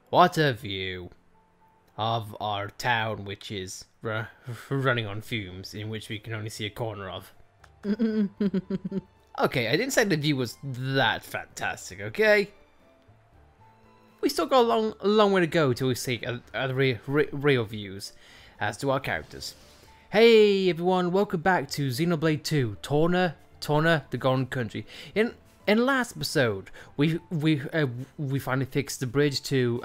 What a view of our town, which is running on fumes, in which we can only see a corner of. Okay, I didn't say the view was that fantastic, okay? We still got a long way to go till we see real views as to our characters. Hey everyone, welcome back to Xenoblade 2, Torna, the Golden Country. In last episode, we finally fixed the bridge to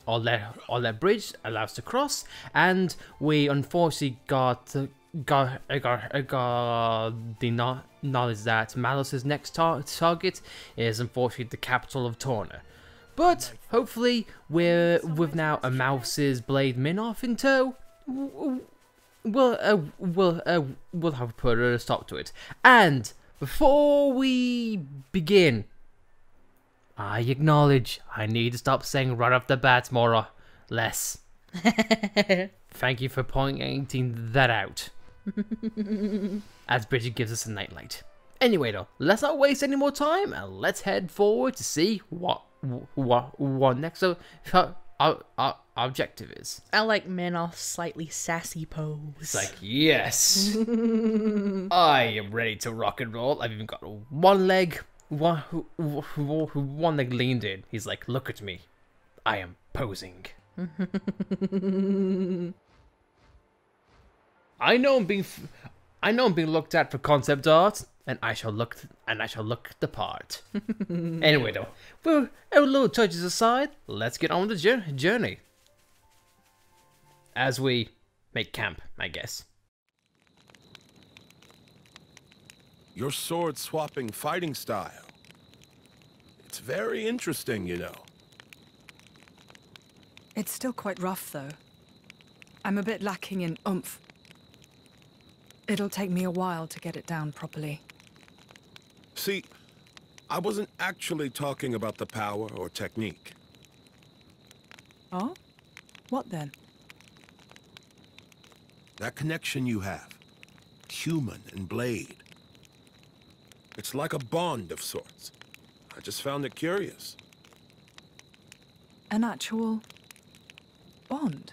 all that bridge allows to cross, and we unfortunately got the knowledge that Malus's next target is unfortunately the capital of Torna. But hopefully, with now a Mouse's blade Minoff in tow, we'll have put a stop to it. And before we begin, I acknowledge I need to stop saying right off the bat more or less. Thank you for pointing that out. As Bridget gives us a nightlight. Anyway though, let's not waste any more time and let's head forward to see what next objective is. I like Manoff's slightly sassy pose. It's like, yes, I am ready to rock and roll. I've even got one leg leaned in. He's like, look at me, I am posing. I know I'm being looked at for concept art, and I shall look the part. Anyway, though, well, our little touches aside, let's get on with the journey. As we make camp, I guess. Your sword-swapping fighting style. It's very interesting, you know. It's still quite rough, though. I'm a bit lacking in oomph. It'll take me a while to get it down properly. See, I wasn't actually talking about the power or technique. Oh? What then? That connection you have. Human and blade. It's like a bond of sorts. I just found it curious. An actual bond?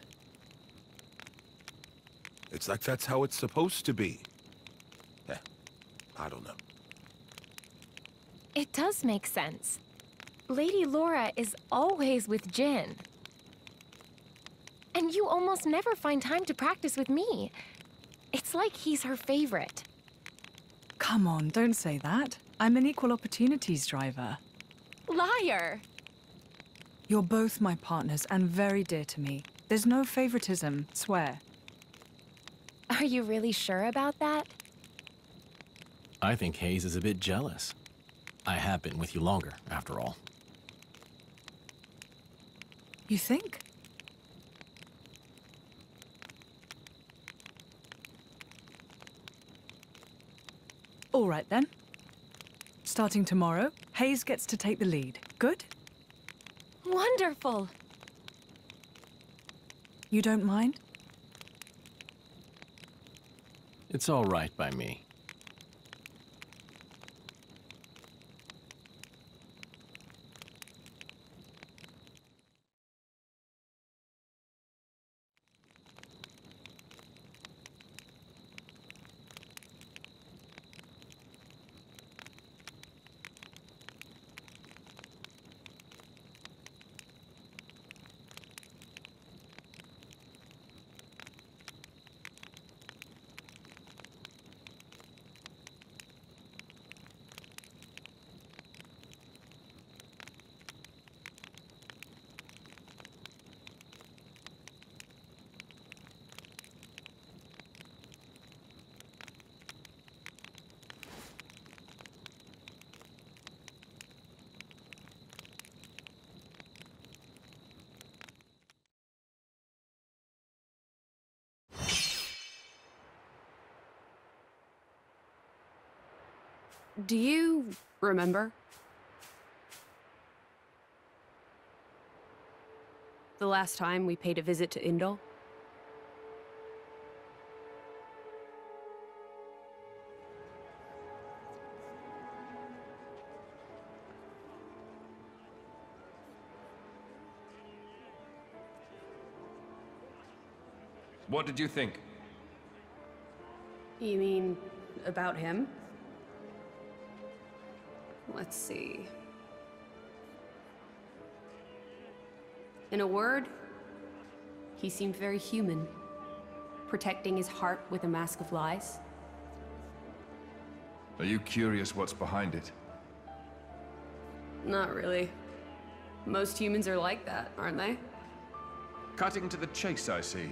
It's like that's how it's supposed to be. Yeah, I don't know. It does make sense. Lady Laura is always with Jin. And you almost never find time to practice with me. It's like he's her favorite. Come on, don't say that. I'm an equal opportunities driver. Liar! You're both my partners and very dear to me. There's no favoritism, swear. Are you really sure about that? I think Hayes is a bit jealous. I have been with you longer, after all. You think? All right then. Starting tomorrow, Hayes gets to take the lead. Good? Wonderful! You don't mind? It's all right by me. Do you remember? The last time we paid a visit to Indal? What did you think? You mean about him? Let's see. In a word, he seemed very human, protecting his heart with a mask of lies. Are you curious what's behind it? Not really. Most humans are like that, aren't they? Cutting to the chase, I see.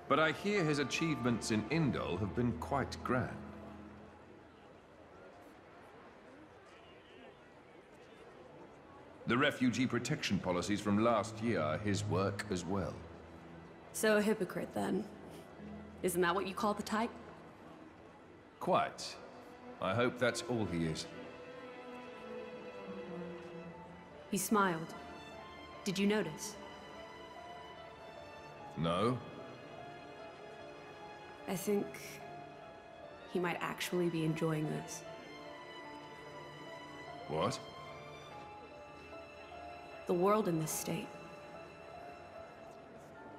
But I hear his achievements in Indol have been quite grand. The refugee protection policies from last year are his work as well. So a hypocrite, then. Isn't that what you call the type? Quite. I hope that's all he is. He smiled. Did you notice? No? I think he might actually be enjoying this. What? The world in this state.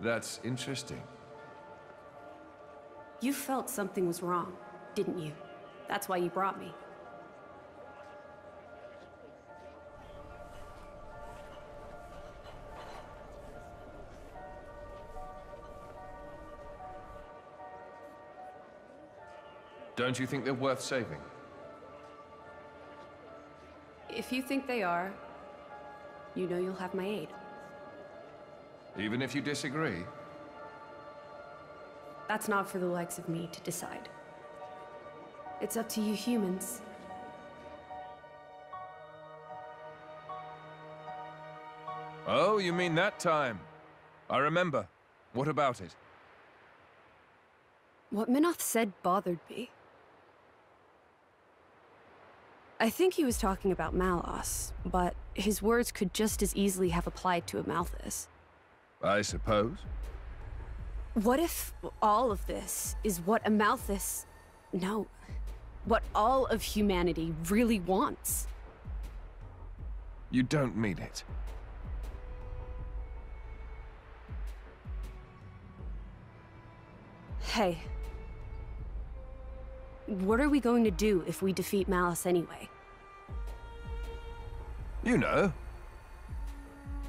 That's interesting. You felt something was wrong, didn't you? That's why you brought me. Don't you think they're worth saving? If you think they are, you know you'll have my aid. Even if you disagree? That's not for the likes of me to decide. It's up to you humans. Oh, you mean that time? I remember. What about it? What Minoth said bothered me. I think he was talking about Malos, but his words could just as easily have applied to a Malthus. I suppose. What if all of this is what a Malthus... No. What all of humanity really wants? You don't mean it. Hey. What are we going to do if we defeat Malice anyway? You know.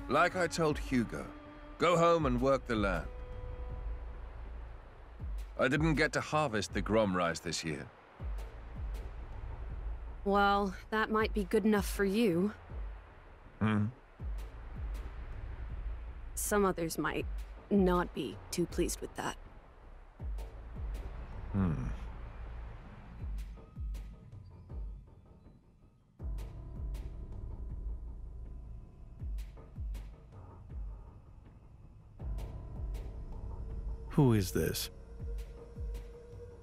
Like I told Hugo, go home and work the land. I didn't get to harvest the Grom rice this year. Well, that might be good enough for you. Hmm? Some others might not be too pleased with that. Hmm. Who is this?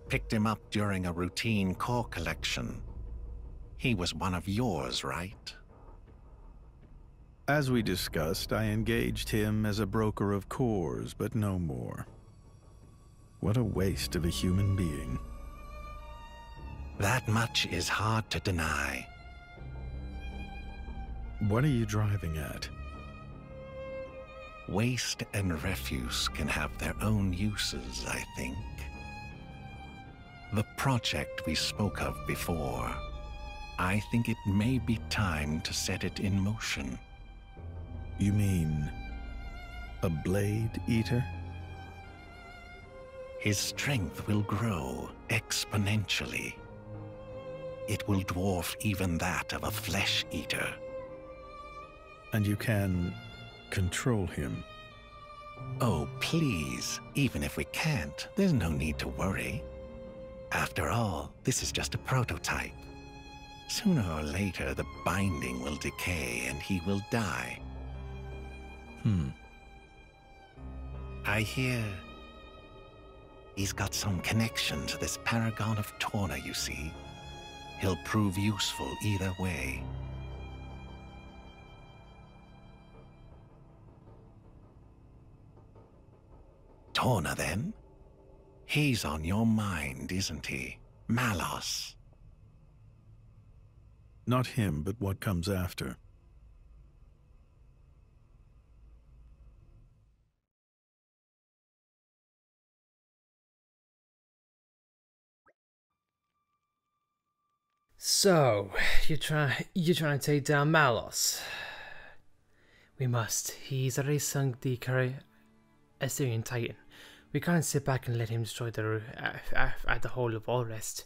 Picked him up during a routine core collection. He was one of yours, right? As we discussed, I engaged him as a broker of cores, but no more. What a waste of a human being. That much is hard to deny. What are you driving at? Waste and refuse can have their own uses, I think. The project we spoke of before, I think it may be time to set it in motion. You mean a blade eater? His strength will grow exponentially. It will dwarf even that of a flesh eater. And you can control him? Oh, please. Even if we can't, there's no need to worry. After all, this is just a prototype. Sooner or later, the binding will decay and he will die. I hear he's got some connection to this paragon of Torna, you see. He'll prove useful either way. Torna, then? He's on your mind, isn't he? Malos. Not him, but what comes after. So, you're trying to take down Malos. We must. He's already sunk the Assyrian Titan. We can't sit back and let him destroy the whole of all rest.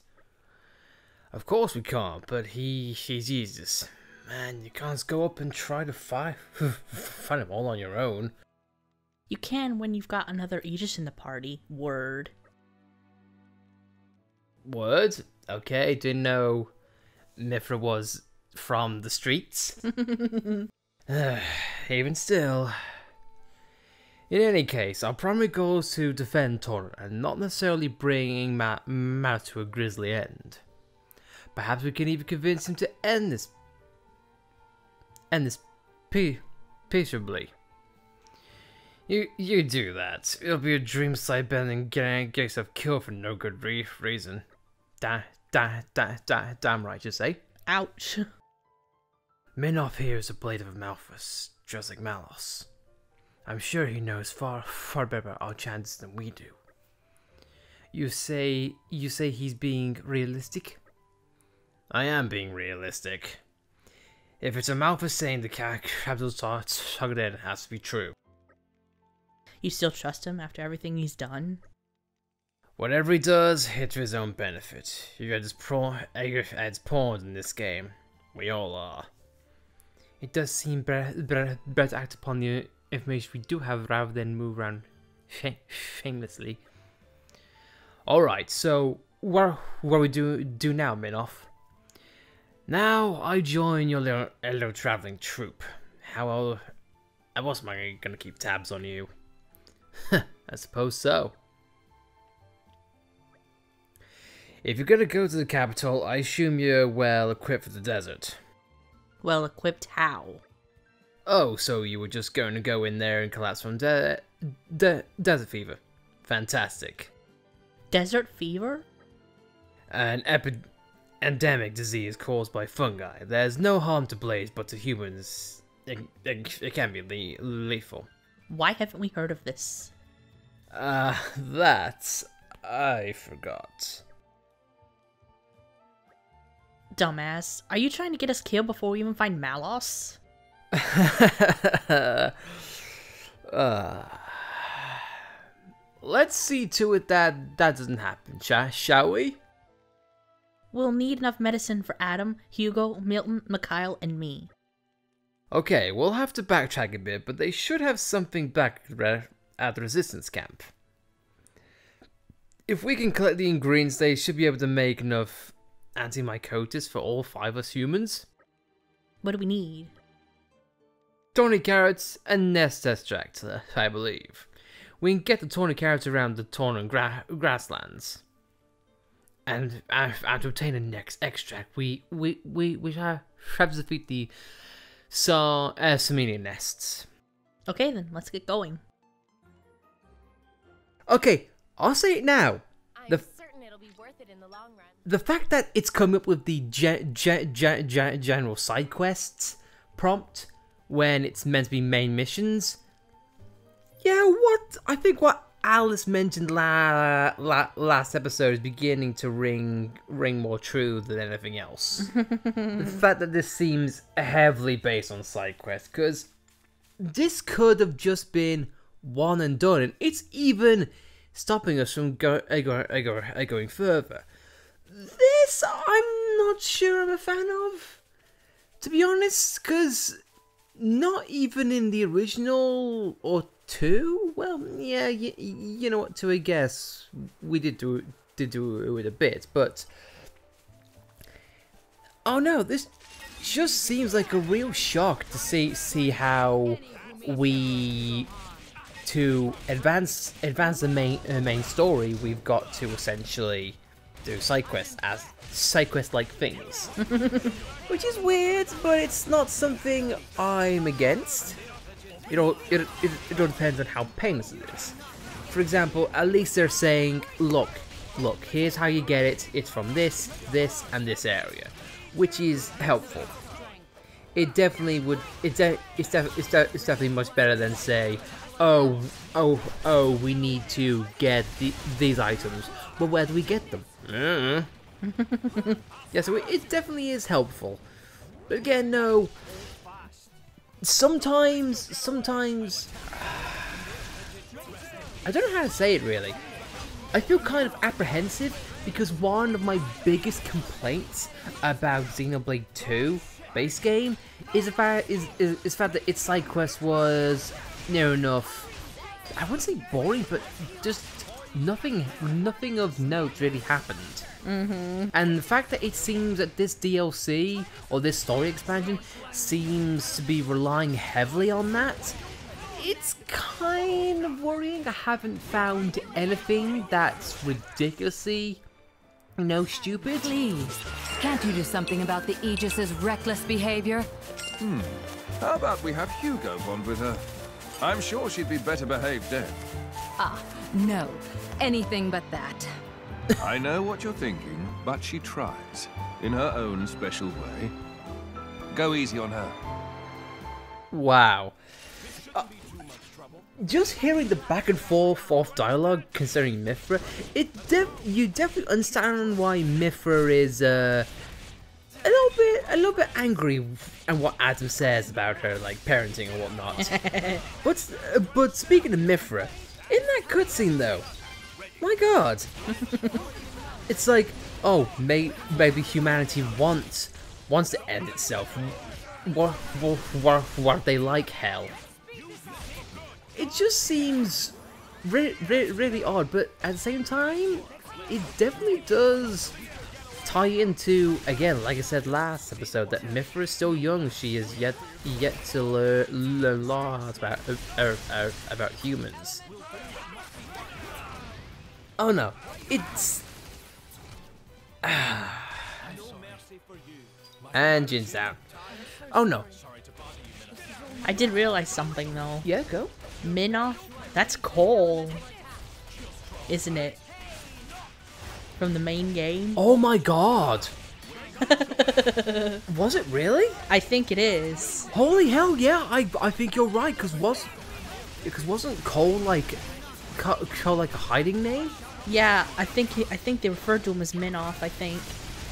Of course we can't, but he's Jesus. Man, you can't go up and try to fight him all on your own. You can when you've got another Aegis in the party. Word. Word? Okay, didn't know Mithra was from the streets. Even still. In any case, our primary goal is to defend Torna and not necessarily bringing Matt to a grisly end. Perhaps we can even convince him to end this peaceably. You do that. It'll be a dream side bend and get yourself killed for no good reason. Damn right, you say? Ouch. Minoff here is a blade of Malthus, just like Malos. I'm sure he knows far better about our chances than we do. You say he's being realistic? I am being realistic. If it's a Malthus saying the capital's targeted, it has to be true. You still trust him after everything he's done? Whatever he does, it's for his own benefit. You're as pawns in this game. We all are. It does seem better to act upon the information we do have rather than move around shamelessly. Alright, so what we do now, Minoff? Now I join your little traveling troupe. How else am I gonna keep tabs on you? I suppose so. If you're gonna go to the capital, I assume you're well equipped for the desert. Well equipped how? Oh, so you were just going to go in there and collapse from desert fever. Fantastic. Desert fever? An endemic disease caused by fungi. There's no harm to Blaze, but to humans, it can be lethal. Why haven't we heard of this? That I forgot. Dumbass, are you trying to get us killed before we even find Malos? Let's see to it that doesn't happen, shall we? We'll need enough medicine for Adam, Hugo, Milton, Mikhail, and me. Okay, we'll have to backtrack a bit, but they should have something back at the resistance camp. If we can collect the ingredients, they should be able to make enough antimycotis for all 5 of us humans. What do we need? Thorny carrots and nest extract, I believe. We can get the thorny carrots around the Torna grasslands. And to obtain a next extract, we have to defeat the Samanian nests. Okay then, let's get going. Okay, I'll say it now. I'm certain it'll be worth it in the long run. The fact that it's come up with the general side quests prompt when it's meant to be main missions. Yeah, what I think what Alice mentioned last episode is beginning to ring more true than anything else. The fact that this seems heavily based on side quests, because this could have just been one and done, and it's even stopping us from going further. This I'm not sure I'm a fan of, to be honest, because not even in the original or 2. Well, yeah, you know what? To I guess we did do it a bit, but oh no, this just seems like a real shock to see how we to advance the main story. We've got to essentially do side quests as side quest like things, which is weird, but it's not something I'm against. It all depends on how painless it is. For example, at least they're saying, look, here's how you get it. It's from this, and this area, which is helpful. It definitely would. It's definitely much better than say, oh, we need to get these items. But where do we get them? Yeah, so it definitely is helpful. But again, no. Sometimes I don't know how to say it really. I feel kind of apprehensive because one of my biggest complaints about Xenoblade 2 base game is the fact that its side quest was near enough. I wouldn't say boring, but just nothing of note really happened. And the fact that it seems that this DLC or this story expansion seems to be relying heavily on that, it's kind of worrying. I haven't found anything that's ridiculously, stupid. Please, can't you do something about the Aegis's reckless behavior? How about we have Hugo bond with her? I'm sure she'd be better behaved dead. Ah, no. Anything but that. I know what you're thinking, but she tries, in her own special way. Go easy on her. Wow. Just hearing the back and forth dialogue concerning Mithra, you definitely understand why Mithra is a little bit angry at what Adam says about her, like parenting and whatnot. But speaking of Mithra, in that cutscene though, my God, it's like, oh, maybe humanity wants to end itself. What they like hell. It just seems really odd, but at the same time, it definitely does tie into, again, like I said last episode, that Mithra is still young. She is yet to learn lots about humans. Oh no, it's and Jin's down. Oh no. I did realize something though. Yeah, go. Minoff? That's Cole, isn't it? From the main game? Oh my God! Was it really? I think it is. Holy hell, yeah! I think you're right. Because wasn't Cole like a hiding name? Yeah, I think they referred to him as Minoff. I think.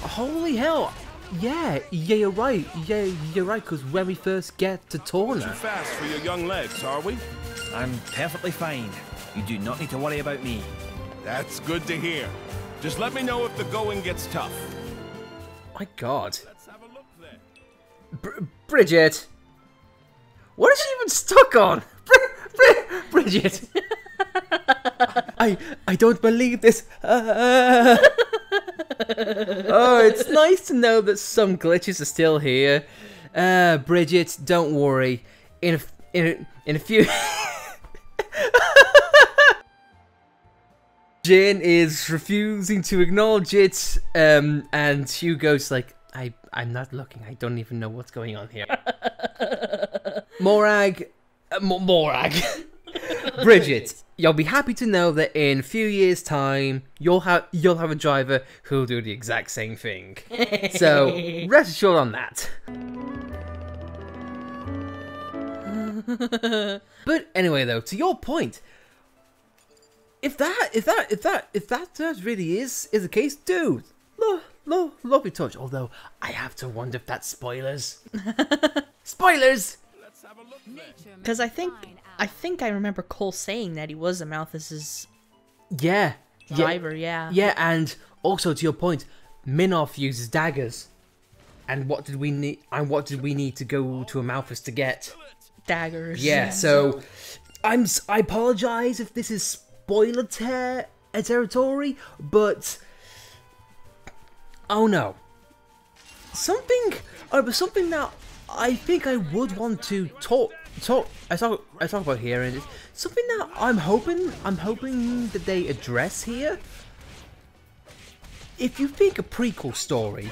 Holy hell! Yeah, you're right. Yeah, you're right. Because when we first get to Torna, Too fast for your young legs, are we? I'm perfectly fine. You do not need to worry about me. That's good to hear. Just let me know if the going gets tough. my God. Let's have a look then. Bridget! What is she even stuck on? Bridget! I don't believe this. Oh, it's nice to know that some glitches are still here. Bridget, don't worry. In a few... Jin is refusing to acknowledge it, and Hugo's like, I'm not looking, I don't even know what's going on here. Morag, Bridget, you'll be happy to know that in a few years' time, you'll have a driver who'll do the exact same thing. So, rest assured on that. But anyway, though, to your point, if that really is the case, dude, lovely touch. Although I have to wonder if that's spoilers. Spoilers. Because I think I remember Cole saying that he was a Malthus's driver. Yeah, and also to your point, Minoff uses daggers. And what did we need? And what did we need to go to a Malthus to get? Daggers. Yeah. So I apologize if this is spoiler territory, but oh no, something that I think I would want to talk about here, and it's something that I'm hoping that they address here. If you think a prequel story,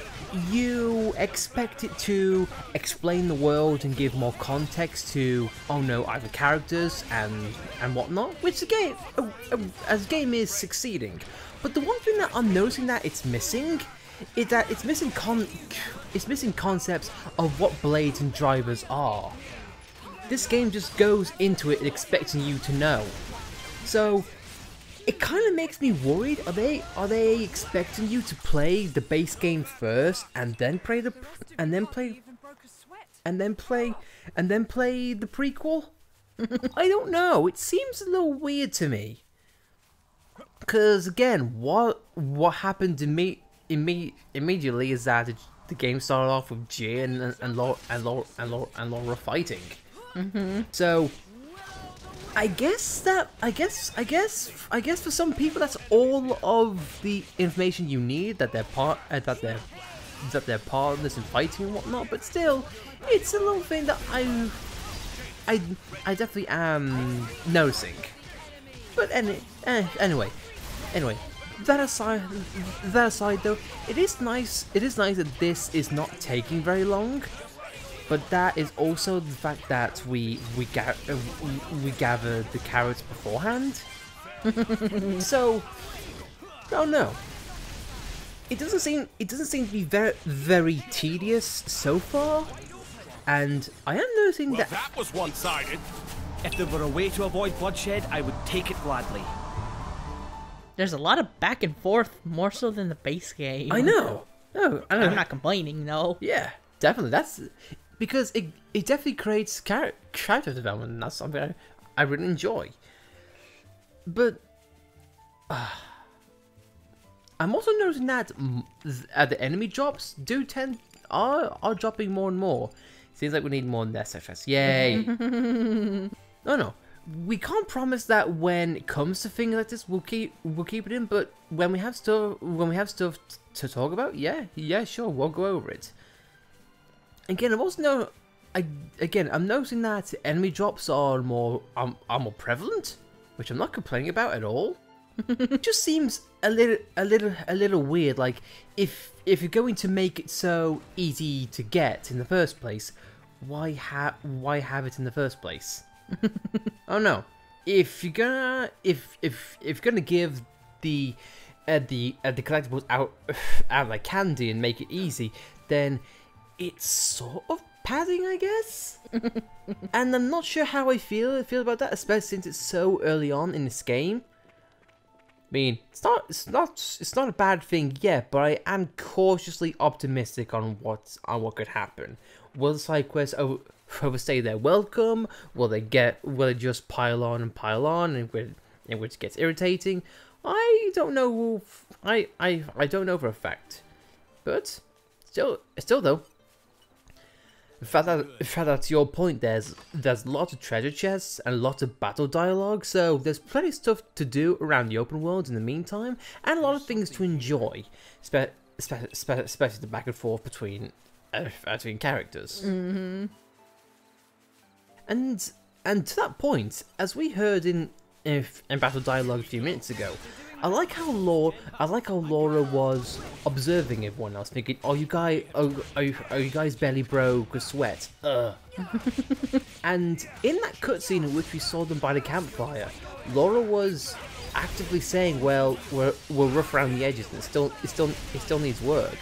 you expect it to explain the world and give more context to, oh no, either characters and whatnot, which the game, as the game is succeeding. But the one thing that I'm noticing that it's missing is that it's missing concepts of what blades and drivers are. This game just goes into it expecting you to know. So, it kind of makes me worried. Are they expecting you to play the base game first and then play the prequel? I don't know. It seems a little weird to me. Cause again, what happened immediately is that the game started off with Jin and Laura fighting. So I guess for some people that's all of the information you need, that they're partners in fighting and whatnot. But still, it's a little thing that I definitely am noticing. But anyway, that aside though, it is nice that this is not taking very long. But that is also the fact that we gathered the carrots beforehand. So, oh no, it doesn't seem to be very tedious so far. And I am noticing Well, that that was one-sided. If there were a way to avoid bloodshed, I would take it gladly. There's a lot of back and forth, more so than the base game. I know. No, I'm not complaining, no. Yeah, definitely. That's because it definitely creates character development, and that's something I really enjoy. But I'm also noticing that the enemy drops are dropping more and more. Seems like we need more nest extras. Yay! No. We can't promise that when it comes to things like this, we'll keep it in. But when we have stuff to talk about, yeah, sure, we'll go over it. Again, I'm noticing that enemy drops are more prevalent, which I'm not complaining about at all. It just seems a little weird. Like if you're going to make it so easy to get in the first place, why have it in the first place? Oh no! If you're gonna give the collectibles out like candy and make it easy, then it's sort of padding, I guess. And I'm not sure how I feel about that, especially since it's so early on in this game. I mean, it's not a bad thing yet, but I am cautiously optimistic on what could happen. Will the side quests overstay their welcome? Will they just pile on, and which gets irritating? I don't know. I don't know for a fact, but still though. In fact, that's your point. There's lots of treasure chests and lots of battle dialogue, so there's plenty of stuff to do around the open world in the meantime, and a lot of things to enjoy, especially the back and forth between characters. Mm-hmm. And to that point, as we heard in battle dialogue a few minutes ago, I like how Laura was observing everyone else, thinking, "Oh, you guys barely broke a sweat." And in that cutscene in which we saw them by the campfire, Laura was actively saying, "Well, we're rough around the edges, and it still needs work."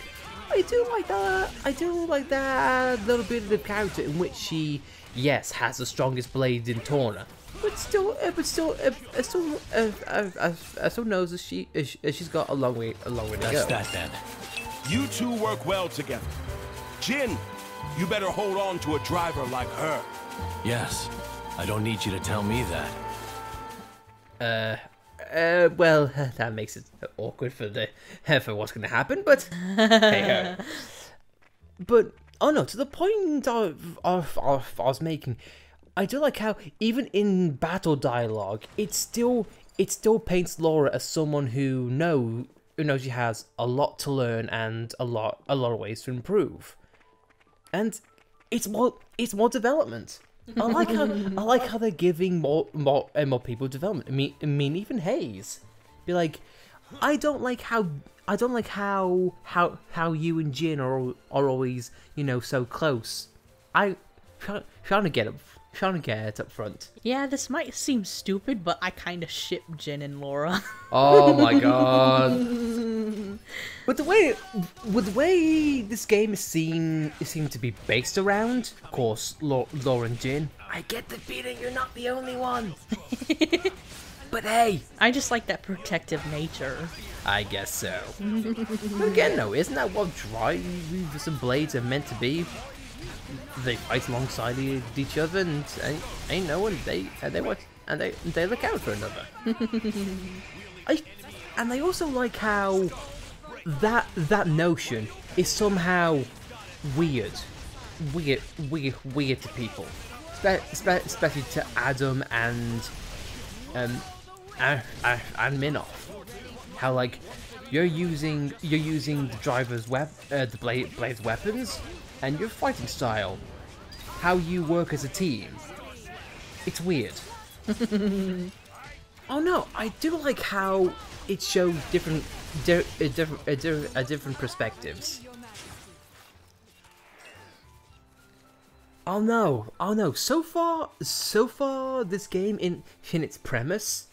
I do like that. I do like that little bit of the character in which she, yes, has the strongest blade in Torna. But still knows that she's got a long way to go. That's that then. You two work well together. Jin, you better hold on to a driver like her. Yes, I don't need you to tell me that. Well, that makes it awkward for what's gonna happen. But hey, but oh no, to the point I was making. I do like how even in battle dialogue, it still paints Laura as someone who knows she has a lot to learn and a lot of ways to improve, and it's more development. I like how they're giving more people development. I mean even Hayes, be like, I don't like how you and Jin are always so close. I'm trying to get it up front. Yeah, this might seem stupid, but I kind of ship Jin and Laura. Oh my god! With the way this game is seemed to be based around, of course, Laura and Jin. I get the feeling you're not the only one. But hey, I just like that protective nature. I guess so. But again, though, isn't that what drives and blades are meant to be? They fight alongside each other, and ain't no one they look out for another. I also like how that notion is somehow weird to people, especially to Adam and Minoff. How like you're using the driver's the blade's weapons and your fighting style, how you work as a team. It's weird. Oh no, I do like how it shows different perspectives. Oh no, so far this game in its premise,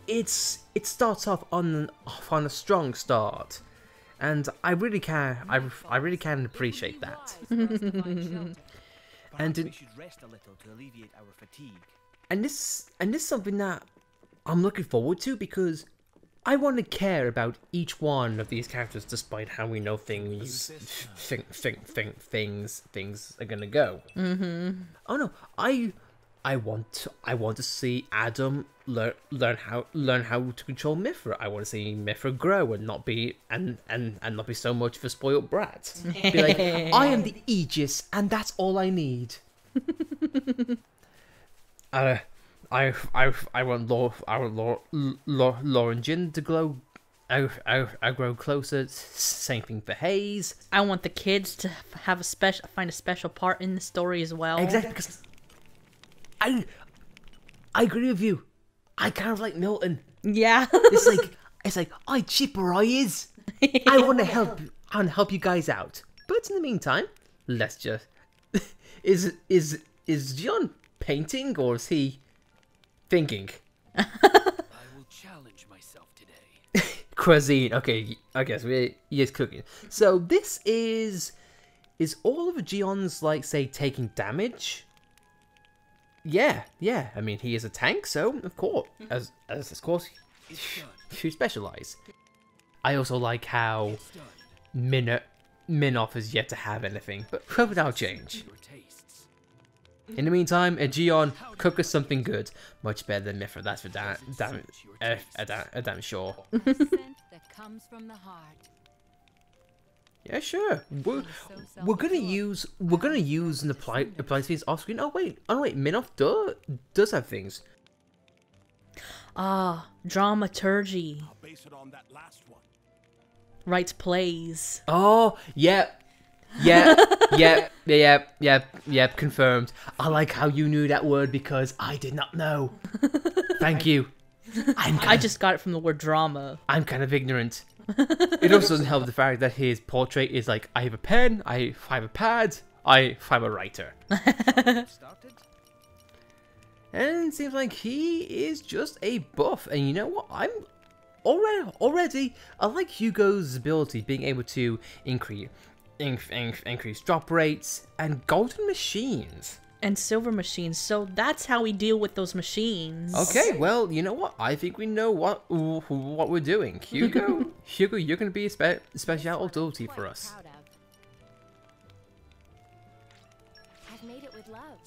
it starts off on a strong start, and I really can appreciate that. And we should rest a little to alleviate our fatigue. And this is something that I'm looking forward to, because I want to care about each one of these characters, despite how we know things are gonna go. Oh no, I want to see Adam learn how to control Mithra. I want to see Mithra grow and not be not be so much of a spoiled brat. Be like, I am the Aegis, and that's all I need. I want Lauren Jin to grow. I grow closer. Same thing for Hayes. I want the kids to have find a special part in the story as well. Exactly, because I agree with you. I kind of like Milton. Yeah. It's like I chipper I is. I want to help you guys out. But in the meantime, let's just is John painting, or is he thinking? I will challenge myself today. Cuisine. Okay, I guess he is cooking. So this is all of Gion's, like, say, taking damage? Yeah. I mean, he is a tank, so of course, as of course, you specialize. I also like how Minoff has yet to have anything, but that'll change. In the meantime, Gion, cook us something good. Much better than Mithra, that's for damn sure. Yeah, sure. We're gonna use an apply things off screen. Oh wait, Minoff does have things. Dramaturgy. LightlicePlays. Oh, yeah, confirmed. I like how you knew that word, because I did not know. Thank you. I just got it from the word drama. I'm kind of ignorant. It also doesn't help the fact that his portrait is like, I have a pen, I have a pad, I'm a writer. And it seems like he is just a buff. And you know what? I'm already I like Hugo's ability, being able to increase drop rates and golden machines. And silver machines, so that's how we deal with those machines. Okay, well, you know what? I think we know what we're doing. Hugo, you're going to be a specialty for us. I've made it with love.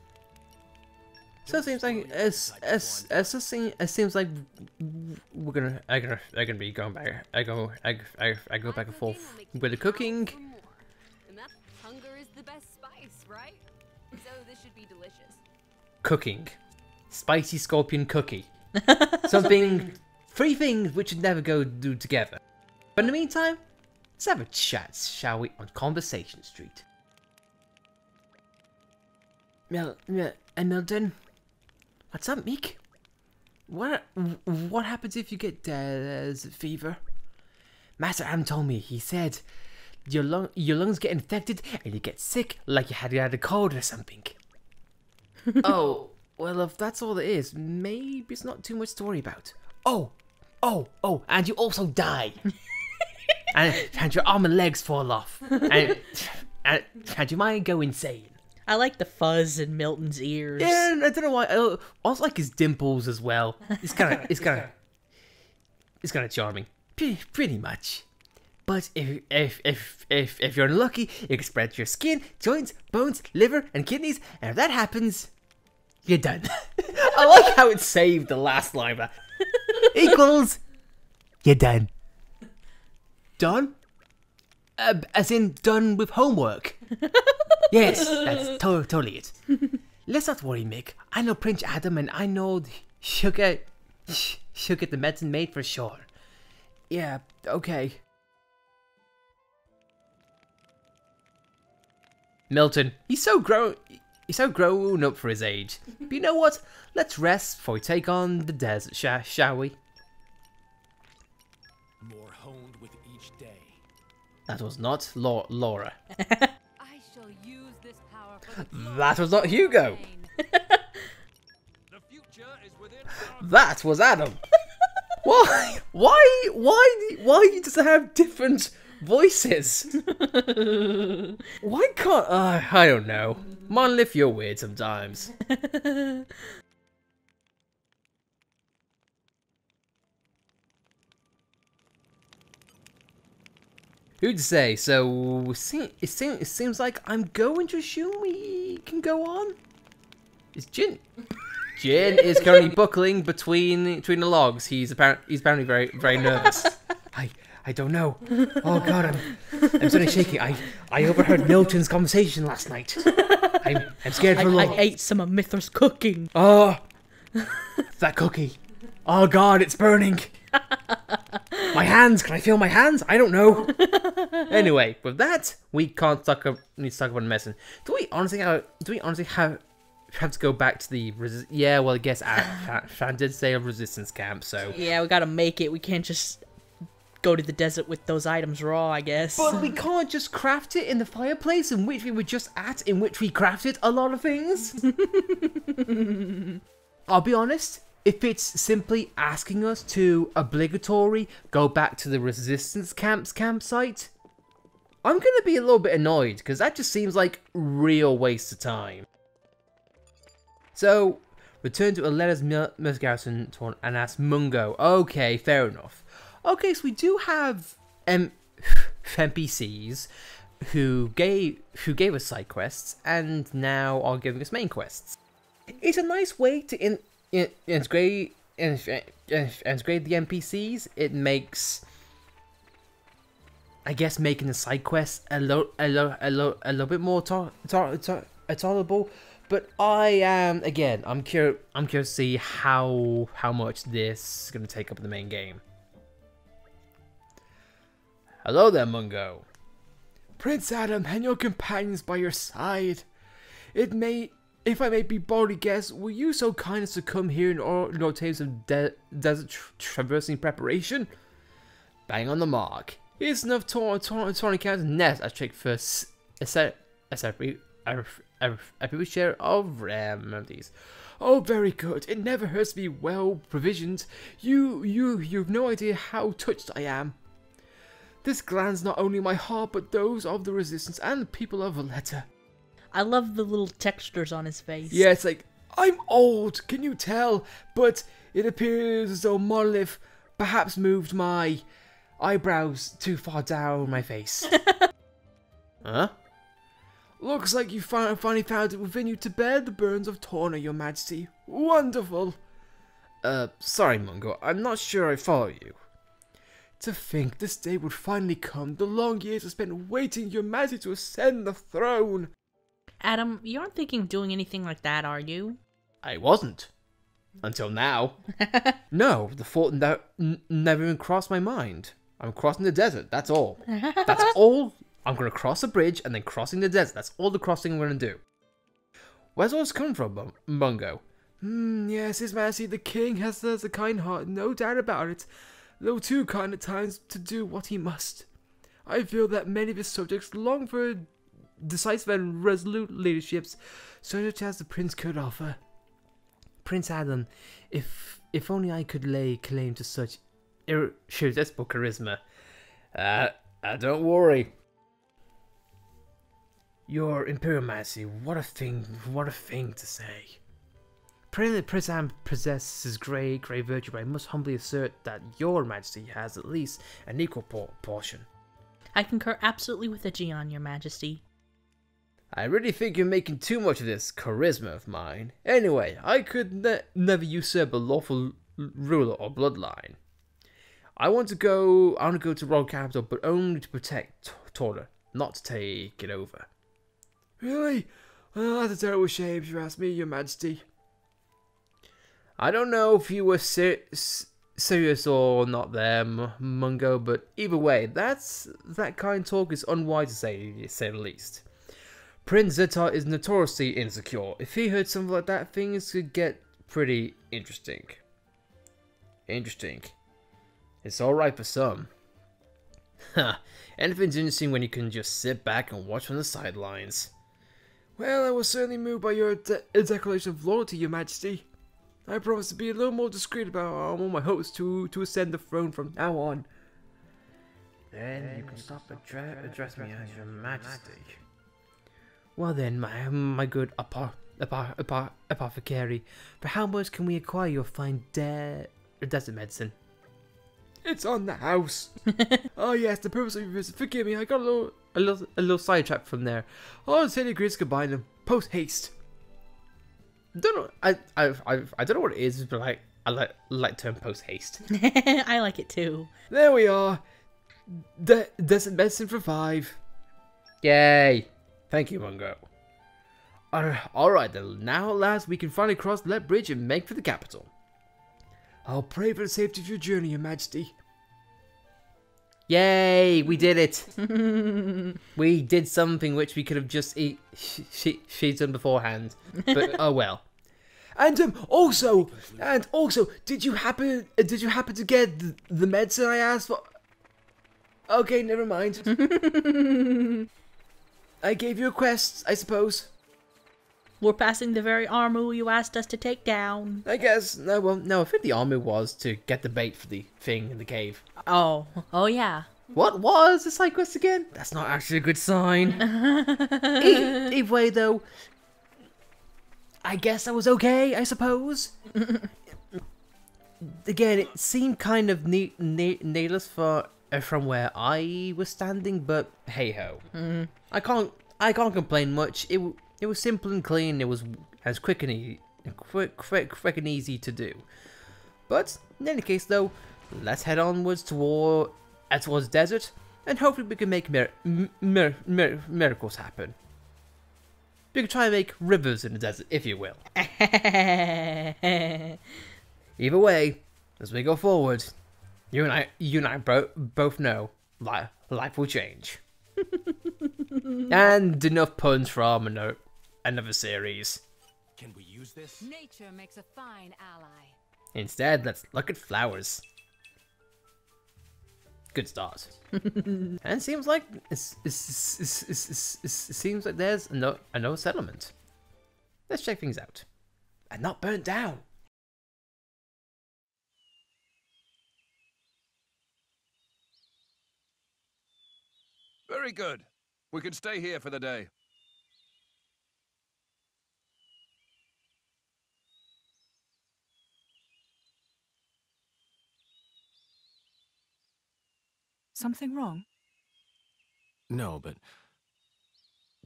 So it seems like it seems like we're gonna be going back. I go back and forth with the cooking. Hunger is the best spice, right? So this should be delicious. Cooking. Spicy scorpion cookie. Three things which should never do together. But in the meantime, let's have a chat, shall we, on Conversation Street. Milton? What's up, Meek? What happens if you get fever? Master Adam told me, he said your lungs get infected and you get sick like you had a cold or something. Oh, well, if that's all it is, maybe it's not too much to worry about. Oh, and you also die. and your arm and legs fall off. And you might go insane. I like the fuzz in Milton's ears. Yeah, I don't know why. I also like his dimples as well. It's kind of charming, pretty much. But if you're unlucky, you can spread your skin, joints, bones, liver, and kidneys, and if that happens, you're done. I like how it saved the last line. Equals, you're done. Done? As in done with homework. Yes, that's totally it. Let's not worry, Mick. I know Prince Adam, and I know she'll get the medicine made for sure. Yeah, okay. Milton, he's so grown up for his age. But you know what? Let's rest before we take on the desert, shall we? More honed with each day. That was not Laura. I shall use this power for the That was not Hugo. The future is within our... That was Adam. Why do you just have different voices? Why can't I don't know. Monolith, you're weird sometimes. Who'd say? So it seems like I'm going to assume we can go on. It's Jin. Jin is currently buckling between the logs. He's apparently very nervous. I don't know. Oh god, I'm suddenly shaking. I overheard Milton's conversation last night. I'm scared for long. I ate some of Mithra's cooking. Oh, that cookie. Oh god, it's burning. My hands. Can I feel my hands? I don't know. Anyway, with that, we need to talk about medicine. Do we honestly have to go back to the yeah? Well, I guess Fan did say a resistance camp, so yeah, we gotta make it. We can't just go to the desert with those items raw, I guess. But we can't just craft it in the fireplace in which we were just at, in which we crafted a lot of things. I'll be honest, if it's simply asking us to obligatory go back to the resistance campsite, I'm gonna be a little bit annoyed, because that just seems like real waste of time. So, return to Aletta's Garrison and ask Mungo. Okay, fair enough. Okay, so we do have NPCs who gave us side quests and now are giving us main quests. It's a nice way to integrate the NPCs. It makes, I guess, making the side quests a little bit more tolerable. But I am I'm curious to see how much this is going to take up in the main game. Hello there, Mungo. Prince Adam and your companions by your side. If I may be boldly guess, were you so kind as to come here in order to obtain some desert traversing preparation? Bang on the mark. Here's enough Torna counts nest I check first. A share of remedies. Oh, very good. It never hurts to be well provisioned. You've no idea how touched I am. This glands not only my heart, but those of the Resistance and the people of Valletta. I love the little textures on his face. Yeah, it's like, I'm old, can you tell? But it appears as though Monolith perhaps moved my eyebrows too far down my face. Huh? Looks like you finally found it within you to bear the burdens of Torna, your majesty. Wonderful. Sorry, Mungo, I'm not sure I follow you. To think this day would finally come, the long years I spent waiting your majesty to ascend the throne. Adam, you aren't thinking of doing anything like that, are you? I wasn't. Until now. No, the thought never even crossed my mind. I'm crossing the desert, that's all. That's all. I'm going to cross a bridge and then crossing the desert. That's all the crossing I'm going to do. Where's all this coming from, Mungo? Yes, His Majesty the King has a kind heart, no doubt about it. Though too kind at times to do what he must. I feel that many of his subjects long for decisive and resolute leaderships, such as the Prince could offer. Prince Adam, if only I could lay claim to such irresistible charisma. Don't worry. Your Imperial Majesty, what a thing to say. Pray that Prince Am possesses great virtue, but I must humbly assert that your Majesty has at least an equal portion. I concur absolutely with the Gian, your Majesty. I really think you're making too much of this charisma of mine. Anyway, I could never usurp a lawful ruler or bloodline. I want to go to royal capital, but only to protect Torna, not to take it over. Really? Well, that's a terrible shame, if you ask me, your Majesty. I don't know if you were serious or not there, Mungo, but either way, that kind of talk is unwise to say the least. Prince Zetar is notoriously insecure. If he heard something like that, things could get pretty interesting. Interesting. It's alright for some. Anything's interesting when you can just sit back and watch from the sidelines. Well, I was certainly moved by your declaration of loyalty, your Majesty. I promise to be a little more discreet about all my hopes to ascend the throne from now on. Then you can stop addressing me as your Majesty. Well then, my good apothecary, for how much can we acquire your fine desert medicine? It's on the house. Oh yes, the purpose of your visit. Forgive me, I got a little sidetracked from there. Oh, Teddy agrees to combine them post haste. Don't know. I don't know what it is, but I like the term post haste. I like it too. There we are. Desert medicine for 5. Yay! Thank you, Mungo. Alright then, now at last we can finally cross that bridge and make for the capital. I'll pray for the safety of your journey, your Majesty. Yay! We did it! We did something which we could have just done beforehand. But oh well. And also, did you happen to get the medicine I asked for? Okay, never mind. I gave you a quest, I suppose. We're passing the very armor you asked us to take down. I guess. No, well, no, I think the armor was to get the bait for the thing in the cave. Oh yeah. What was the side quest again? That's not actually a good sign. Either way, though, I guess I was okay, I suppose. Again, it seemed kind of needless from where I was standing, but hey ho. I can't complain much. It was simple and clean. It was as quick and easy to do. But in any case, though, let's head onwards towards desert, and hopefully we can make miracles happen. We can try and make rivers in the desert, if you will. Either way, as we go forward, you and I both know life will change. And enough puns from another series. Can we use this? Nature makes a fine ally. Instead, let's look at flowers. Good start. And it seems like there's another settlement. Let's check things out. And not burnt down. Very good. We can stay here for the day. Something wrong? No, but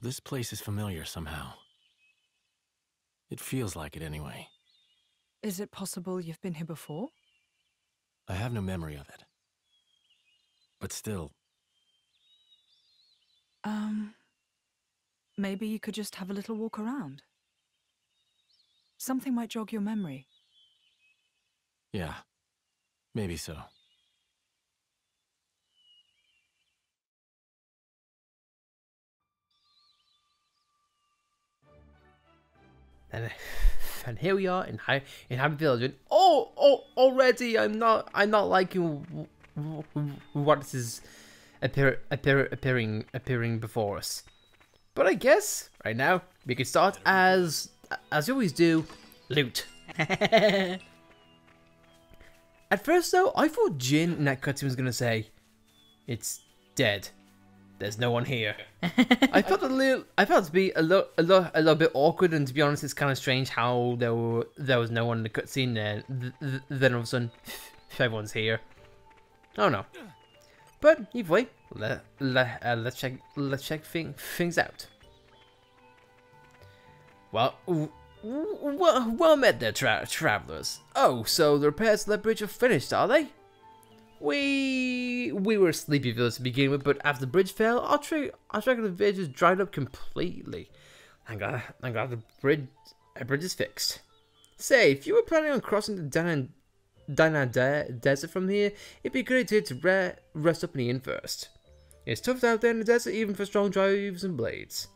this place is familiar somehow. It feels like it anyway. Is it possible you've been here before? I have no memory of it. But still. Maybe you could just have a little walk around. Something might jog your memory. Yeah, maybe so. And here we are in Happy Village. And already I'm not liking what is appearing before us. But I guess right now we can start as we always do, loot. At first though, I thought Jin in that cutscene was gonna say, "It's dead." there's no one here. I felt to be a little bit awkward, and to be honest, it's kind of strange how there was no one in the cutscene there. Then all of a sudden, everyone's here. Oh no. But either way, let's check things out. Well met there, travelers. Oh, so the repairs to the bridge are finished, are they? We were sleepy village to begin with, but after the bridge fell, our trek of the village has dried up completely. Thank God the bridge is fixed. Say, if you were planning on crossing the Dana desert from here, it'd be a good idea to rest up in the inn first. It's tough out there in the desert, even for strong drivers and blades.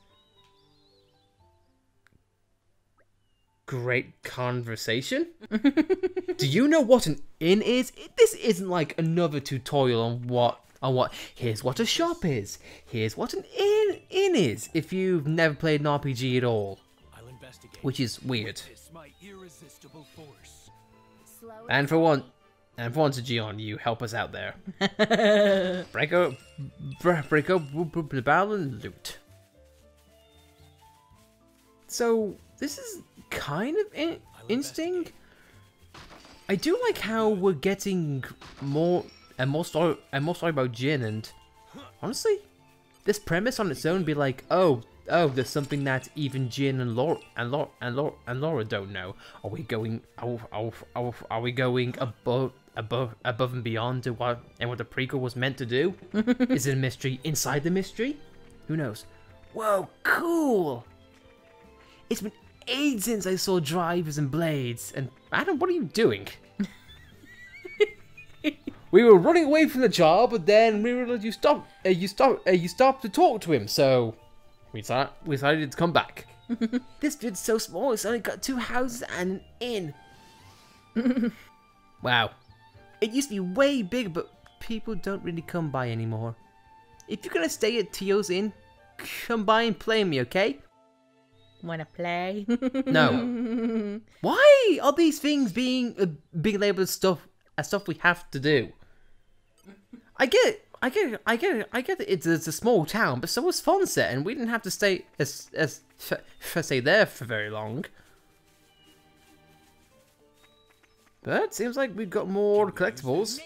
Great conversation. Do you know what an inn is? This isn't like another tutorial on what. Here's what a shop is. Here's what an inn is. If you've never played an RPG at all, which is weird. And for once, Gion, you help us out there. break up the barrel and loot. So this is kind of interesting. I do like how we're getting more story about Jin, and honestly, this premise on its own be like, oh, there's something that even Jin and Laura don't know. Are we going above and beyond to what the prequel was meant to do? Is it a mystery inside the mystery? Who knows? Whoa, cool! It's been ages since I saw drivers and blades, and Adam, what are you doing? We were running away from the jar, but then we realized you stopped to talk to him, so we decided to come back. This dude's so small, it's only got 2 houses and an inn. Wow. It used to be way bigger, but people don't really come by anymore. If you're gonna stay at Tio's Inn, come by and play me, okay? Wanna play? No. Why are these things being labeled as stuff we have to do? I get it. It's a small town, but so was Fonset, and we didn't have to stay stay there for very long. But it seems like we've got more collectibles,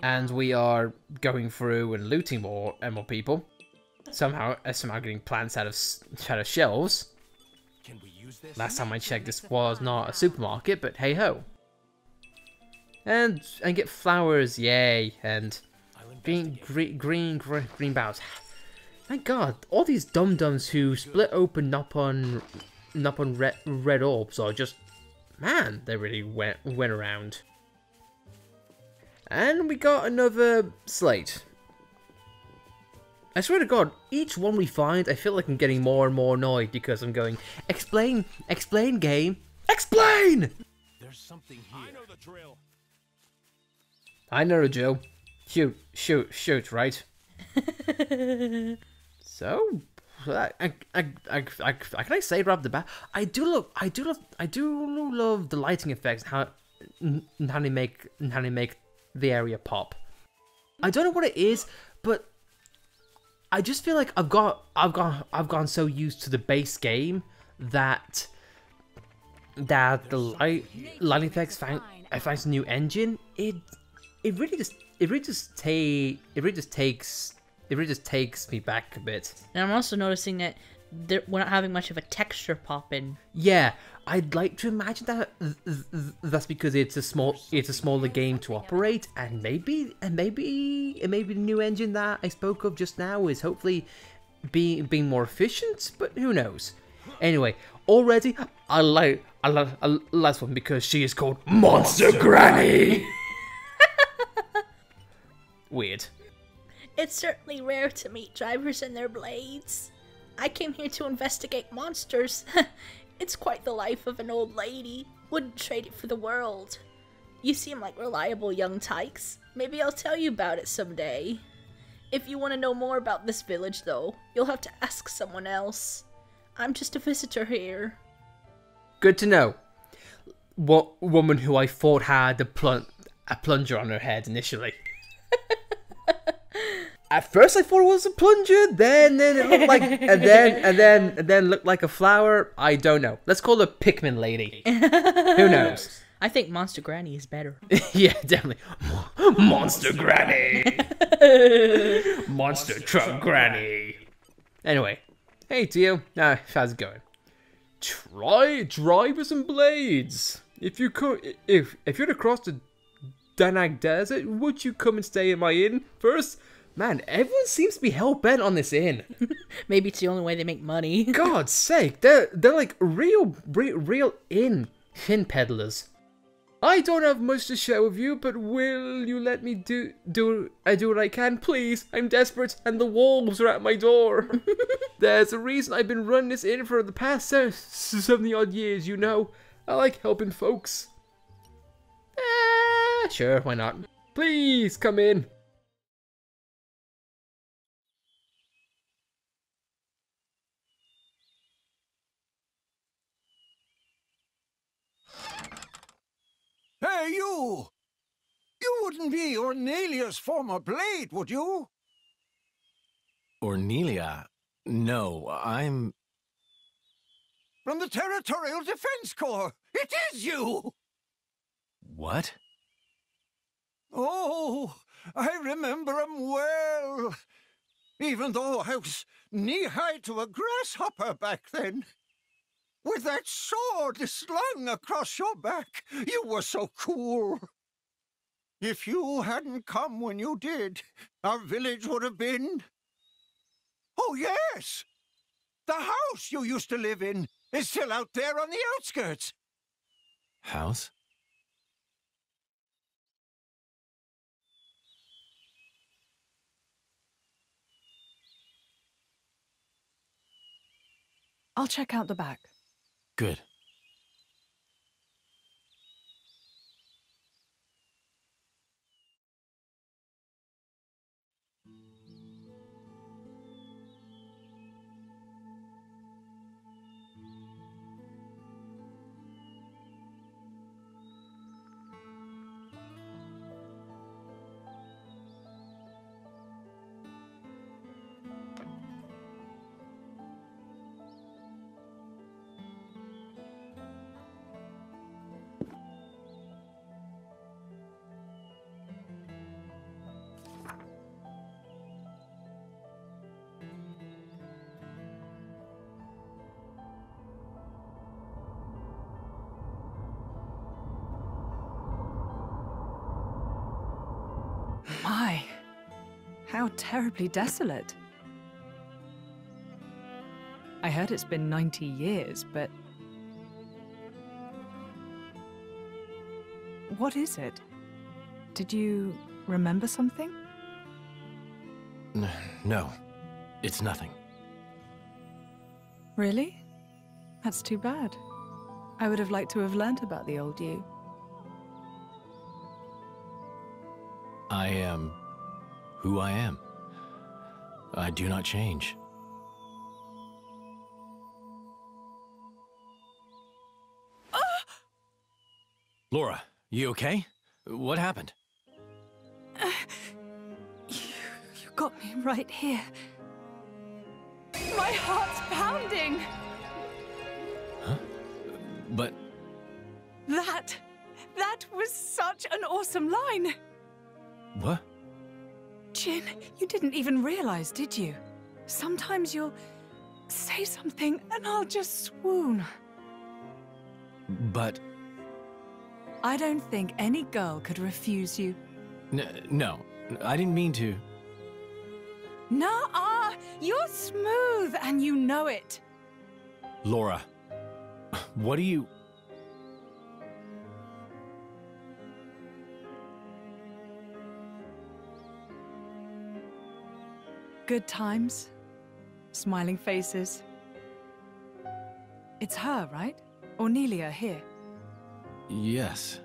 and we are going through and looting more and more people. Somehow getting plants out of shelves. Last time I checked, this was not a supermarket, but hey ho. And get flowers, yay! And green boughs. Thank God, all these dum-dums who split open up on red orbs are just, man, they really went around. And we got another slate. I swear to God, each one we find, I feel like I'm getting more and more annoyed because I'm going, explain, game, explain! There's something here. I know the drill. I know the drill. Shoot, right? So, can I say right off the bat, I do love the lighting effects, how they make the area pop. I don't know what it is, but I just feel like I've gone so used to the base game that the lighting effects found a new engine. It really just takes me back a bit. And I'm also noticing that we're not having much of a texture pop in. Yeah, I'd like to imagine that that's because it's a smaller game to operate, and maybe the new engine that I spoke of just now is hopefully being more efficient, but who knows? Anyway, already I like last one because she is called Monster Granny. Weird. It's certainly rare to meet drivers and their blades. I came here to investigate monsters. It's quite the life of an old lady. Wouldn't trade it for the world. You seem like reliable young tykes. Maybe I'll tell you about it someday. If you want to know more about this village, though, you'll have to ask someone else. I'm just a visitor here. Good to know. What woman who I thought had a plunger on her head initially. At first I thought it was a plunger, then it looked like, and then looked like a flower. I don't know. Let's call her Pikmin Lady. Who knows? I think Monster Granny is better. Yeah, definitely. Monster Granny. Monster Truck Granny. Anyway, hey Tio, how's it going? Try with some blades. If you're across the Danag Desert, would you come and stay in my inn first? Man, everyone seems to be hell-bent on this inn. Maybe it's the only way they make money. God's sake, they're like real inn peddlers. I don't have much to share with you, but will you let me do what I can? Please, I'm desperate, and the wolves are at my door. There's a reason I've been running this inn for the past 70-odd years, you know. I like helping folks. Sure, why not? Please, come in. Hey, you! You wouldn't be Ornelia's former blade, would you? Ornelia? No, I'm... From the Territorial Defense Corps! It is you! What? Oh, I remember him well. Even though I was knee-high to a grasshopper back then. With that sword slung across your back, you were so cool. If you hadn't come when you did, our village would have been... Oh, yes! The house you used to live in is still out there on the outskirts. House? I'll check out the back. Good. My, how terribly desolate. I heard it's been 90 years, but... What is it? Did you remember something? No, it's nothing. Really? That's too bad. I would have liked to have learnt about the old you. I am who I am. I do not change. Laura, you okay? What happened? You got me right here. My heart's pounding! Huh? But... That was such an awesome line! What? Jin, you didn't even realize, did you? Sometimes you'll say something and I'll just swoon. But... I don't think any girl could refuse you. No, I didn't mean to. Nuh-uh! You're smooth and you know it. Laura, what do you... Good times, smiling faces. It's her, right? Ornelia here. Yes.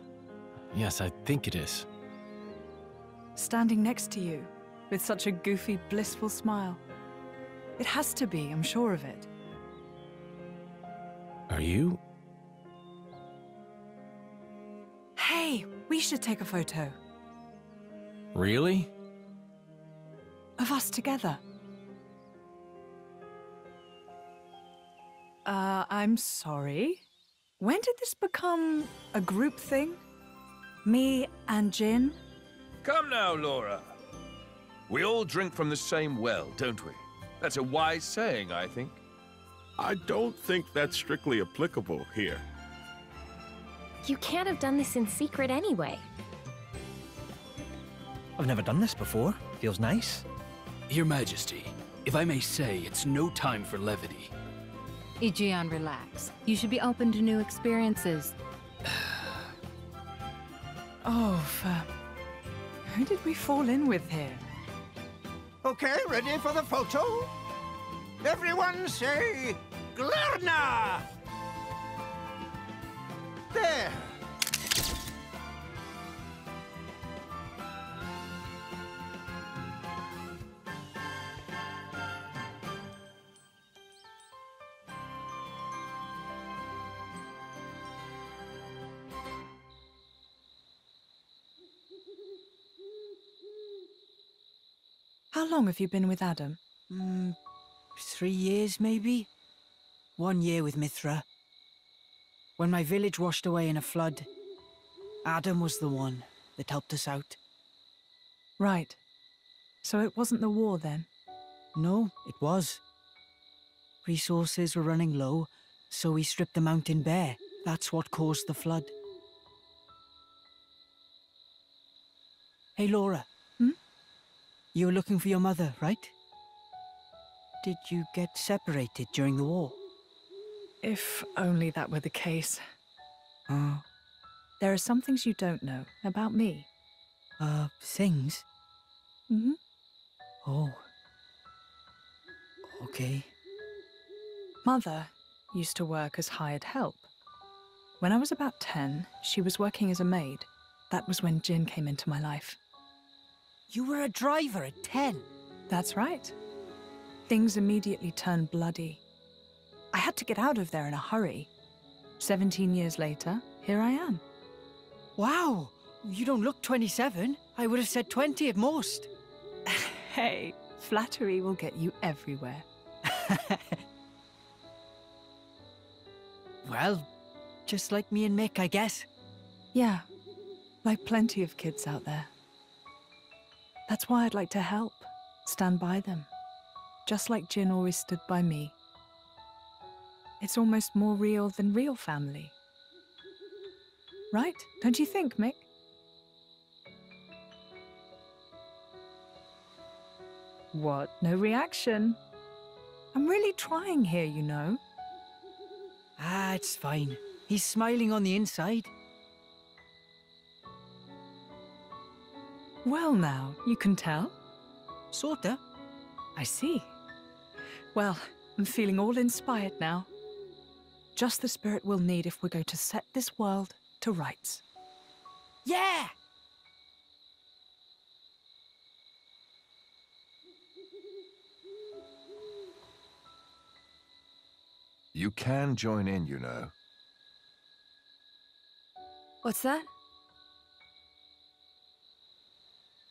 Yes, I think it is. Standing next to you, with such a goofy, blissful smile. It has to be, I'm sure of it. Are you? Hey, we should take a photo. Really? of us together. I'm sorry. When did this become a group thing? Me and Jin? Come now, Laura. We all drink from the same well, don't we? That's a wise saying, I think. I don't think that's strictly applicable here. You can't have done this in secret anyway. I've never done this before. Feels nice. Your Majesty, if I may say, it's no time for levity. Ijian, relax. You should be open to new experiences. Oh, who did we fall in with here? Okay, ready for the photo? Everyone say, Glarna! There. How long have you been with Adam? 3 years, maybe? 1 year with Mithra. When my village washed away in a flood, Adam was the one that helped us out. Right. So it wasn't the war then? No, it was. Resources were running low, so we stripped the mountain bare. That's what caused the flood. Hey, Laura. You were looking for your mother, right? Did you get separated during the war? If only that were the case. Oh. There are some things you don't know about me. Things? Mm-hmm. Oh. Okay. Mother used to work as hired help. When I was about 10, she was working as a maid. That was when Jin came into my life. You were a driver at 10? That's right. Things immediately turned bloody. I had to get out of there in a hurry. 17 years later, here I am. Wow! You don't look 27. I would have said 20 at most. Hey, flattery will get you everywhere. Well, just like me and Mick, I guess. Yeah, like plenty of kids out there. That's why I'd like to help, stand by them, just like Jin always stood by me. It's almost more real than real family. Right? Don't you think, Mick? What? No reaction? I'm really trying here, you know. Ah, it's fine. He's smiling on the inside. Well now, you can tell. Sorta. I see. Well, I'm feeling all inspired now. Just the spirit we'll need if we're going to set this world to rights. Yeah! You can join in, you know. What's that?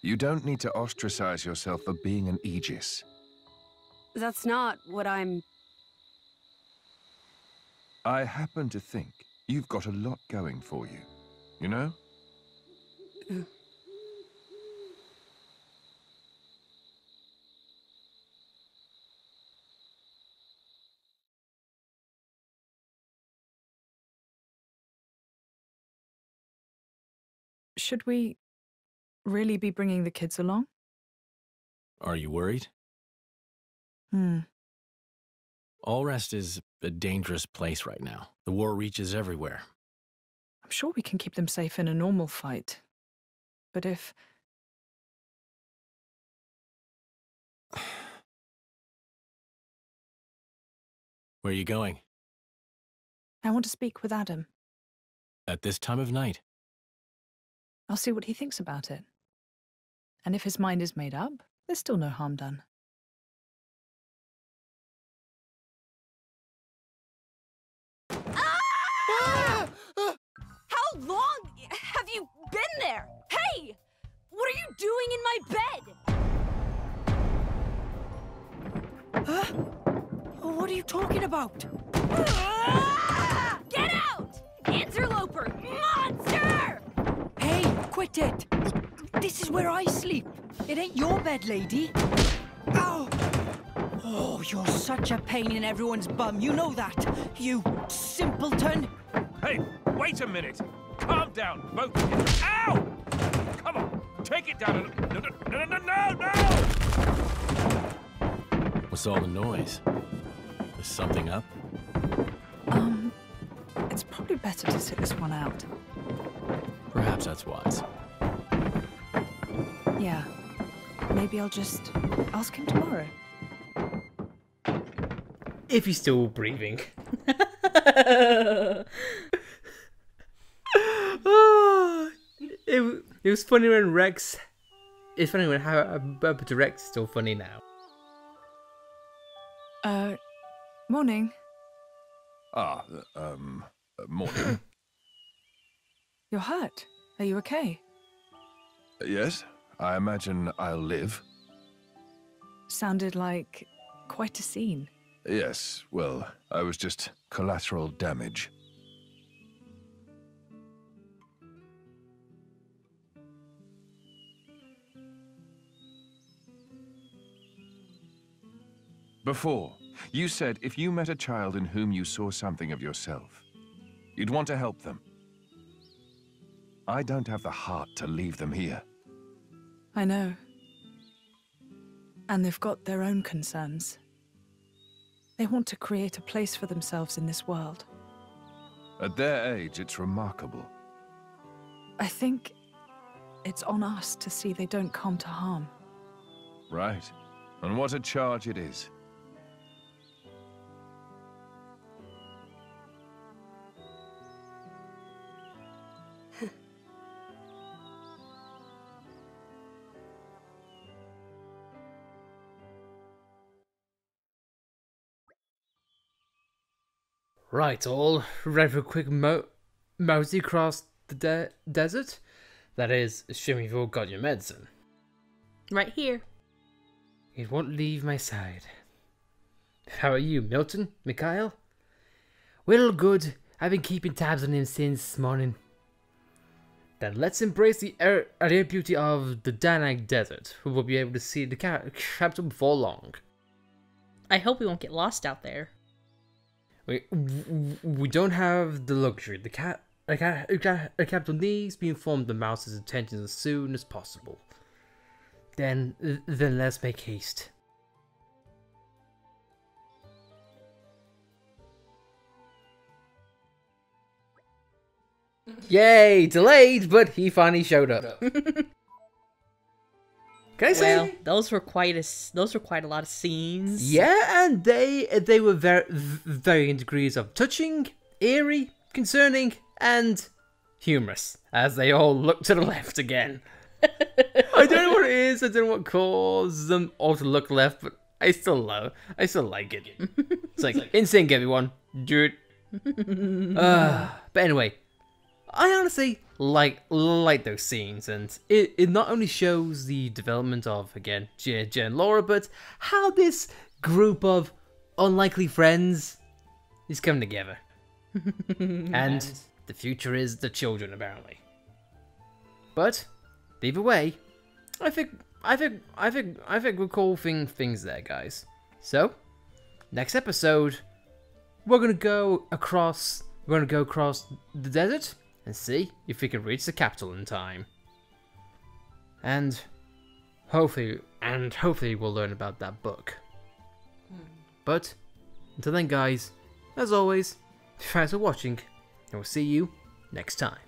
You don't need to ostracize yourself for being an Aegis. That's not what I'm... I happen to think you've got a lot going for you, you know? Should we really be bringing the kids along? Are you worried? Allrest is a dangerous place right now. The war reaches everywhere. I'm sure we can keep them safe in a normal fight. But if... Where are you going? I want to speak with Adam. At this time of night? I'll see what he thinks about it. And if his mind is made up, there's still no harm done. How long have you been there? Hey! What are you doing in my bed? What are you talking about? Get out! Interloper! Monster! Hey, quit it! This is where I sleep. It ain't your bed, lady. Ow! Oh, you're such a pain in everyone's bum. You know that, you simpleton. Hey, wait a minute. Calm down, both of you. Ow! Come on, take it down. No! What's all the noise? Is something up? It's probably better to sit this one out. Perhaps that's wise. Yeah. Maybe I'll just ask him tomorrow. If he's still breathing. Oh, it was funny when Rex... It's funny when how Rex is still funny now. Morning. Morning. You're hurt. Are you okay? Yes, I imagine I'll live. Sounded like quite a scene. Yes, well, I was just collateral damage. Before, you said if you met a child in whom you saw something of yourself, you'd want to help them. I don't have the heart to leave them here. I know. And they've got their own concerns. They want to create a place for themselves in this world. At their age, it's remarkable. I think it's on us to see they don't come to harm. Right. And what a charge it is. Right, all ready for a quick mosey across the desert? That is, assuming you've all got your medicine. Right here. It won't leave my side. How are you, Milton? Mikhail? Well, good. I've been keeping tabs on him since morning. Then let's embrace the air beauty of the Danag Desert. We will be able to see the capital before long. I hope we won't get lost out there. We don't have the luxury. The capital needs to be informed of the mouse's intentions as soon as possible. Then let's make haste. Yay! Delayed, but he finally showed up. Can I say? Well, those were quite a lot of scenes. Yeah, and they were varying degrees of touching, eerie, concerning, and humorous. As they all look to the left again. I don't know what it is. I don't know what caused them all to look left, but I still like it. It's like in sync, everyone. Do it. But anyway, I honestly like those scenes, and it not only shows the development of, again, Jen and Laura, but how this group of unlikely friends is coming together. And the future is the children, apparently. But either way, I think we're cool things there, guys. So next episode, we're gonna go across the desert and see if we can reach the capital in time. And hopefully we'll learn about that book. But until then, guys, as always, thanks for watching, and we'll see you next time.